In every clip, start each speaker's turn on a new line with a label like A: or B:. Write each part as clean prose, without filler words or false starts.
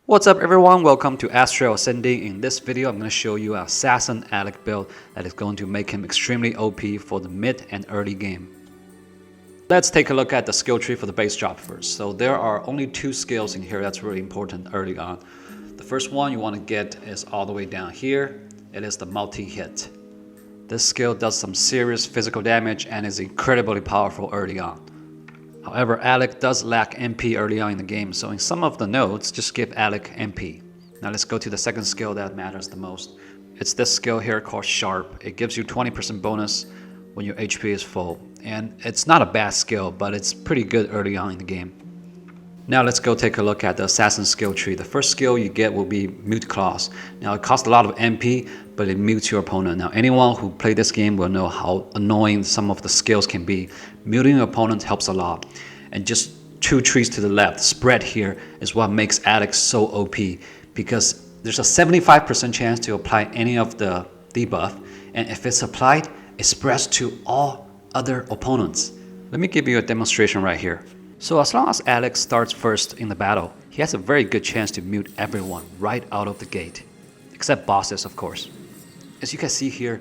A: What's up everyone, welcome to Astria Ascending. In this video I'm going to show you an Assassin Alec build that is going to make him extremely OP for the mid and early game. Let's take a look at the skill tree for the base job first. So there are only two skills in here that's really important early on. The first one you want to get is all the way down here. It is the multi-hit. This skill does some serious physical damage and is incredibly powerful early on. However, Alec does lack MP early on in the game, so in some of the nodes, just give Alec MP. Now let's go to the second skill that matters the most. It's this skill here called Sharp. It gives you 20% bonus when your HP is full. And it's not a bad skill, but it's pretty good early on in the game. Now let's go take a look at the Assassin skill tree. The first skill you get will be Mute Claws. Now it costs a lot of MP, but it mutes your opponent. Now anyone who played this game will know how annoying some of the skills can be. Muting your opponent helps a lot. And just two trees to the left, spread here, is what makes Alec so OP. Because there's a 75% chance to apply any of the debuff, and if it's applied, it spreads to all other opponents. Let me give you a demonstration right here. So as long as Alec starts first in the battle, he has a very good chance to mute everyone right out of the gate. Except bosses, of course. As you can see here,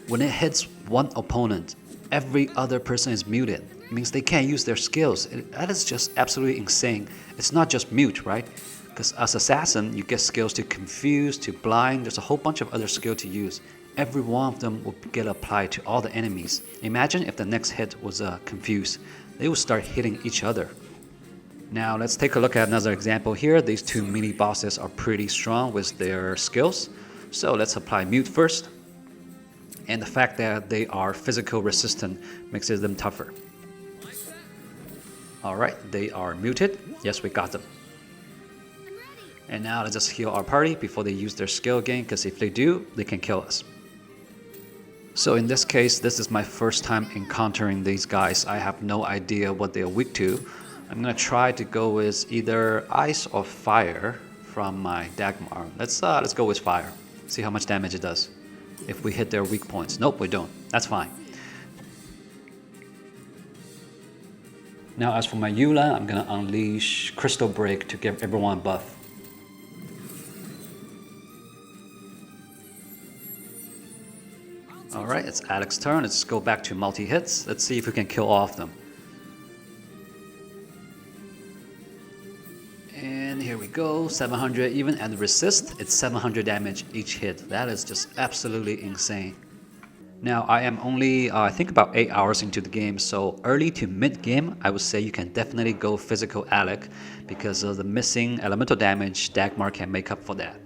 A: when it hits one opponent, every other person is muted. It means they can't use their skills. That is just absolutely insane. It's not just mute, right? Because as Assassin, you get skills to confuse, to blind. There's a whole bunch of other skills to use. Every one of them will get applied to all the enemies. Imagine if the next hit was confuse. They will start hitting each other. Now let's take a look at another example here. These two mini bosses are pretty strong with their skills. So let's apply mute first. And the fact that they are physical resistant makes them tougher. Alright, they are muted. Yes, we got them. And now let's just heal our party before they use their skill again, because if they do, they can kill us. So in this case, this is my first time encountering these guys. I have no idea what they are weak to. I'm gonna try to go with either ice or fire from my Dagmar. Let's go with fire. See how much damage it does. If we hit their weak points. Nope, we don't. That's fine. Now as for my Eula, I'm gonna unleash Crystal Break to give everyone a buff. Alright, it's Alec's turn. Let's go back to multi-hits. Let's see if we can kill all of them. And here we go, 700 even at resist, it's 700 damage each hit. That is just absolutely insane. Now I am only, I think about 8 hours into the game, so early to mid game, I would say you can definitely go physical Alec because of the missing elemental damage, Dagmar can make up for that.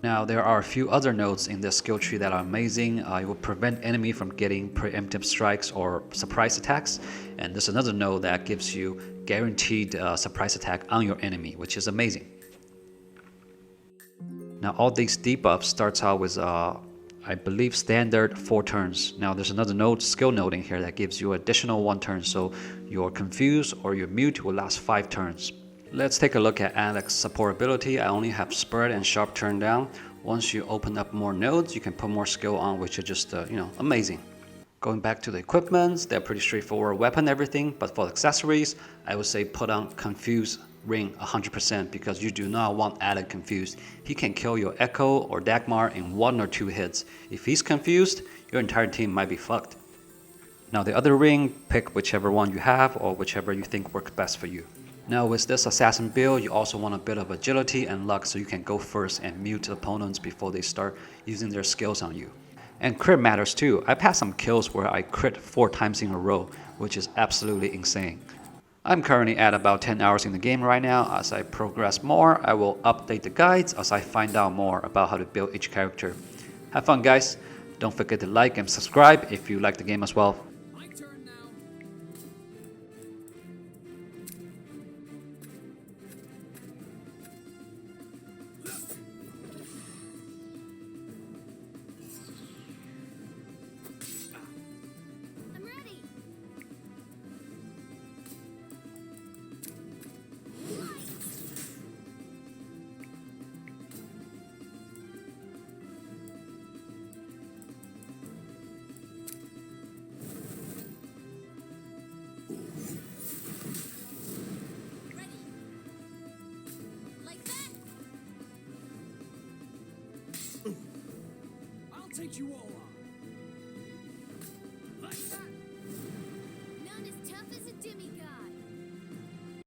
A: Now there are a few other nodes in this skill tree that are amazing. It will prevent enemy from getting preemptive strikes or surprise attacks. And there's another node that gives you guaranteed surprise attack on your enemy, which is amazing. Now all these debuffs starts out with I believe standard 4 turns. Now there's another node, skill node in here that gives you additional 1 turn. So your confuse or your mute will last 5 turns. Let's take a look at Alec's support ability. I only have spread and sharp turned down. Once you open up more nodes, you can put more skill on, which is just, amazing. Going back to the equipments, they're pretty straightforward weapon, everything. But for accessories, I would say put on Confuse Ring 100% because you do not want Alec confused. He can kill your Echo or Dagmar in 1 or 2 hits. If he's confused, your entire team might be fucked. Now the other ring, pick whichever one you have or whichever you think works best for you. Now with this Assassin build, you also want a bit of agility and luck so you can go first and mute opponents before they start using their skills on you. And crit matters too. I've had some kills where I crit 4 times in a row, which is absolutely insane. I'm currently at about 10 hours in the game right now. As I progress more, I will update the guides as I find out more about how to build each character. Have fun guys! Don't forget to like and subscribe if you like the game as well.
B: take you all on. Like that.
C: None as tough as a demigod.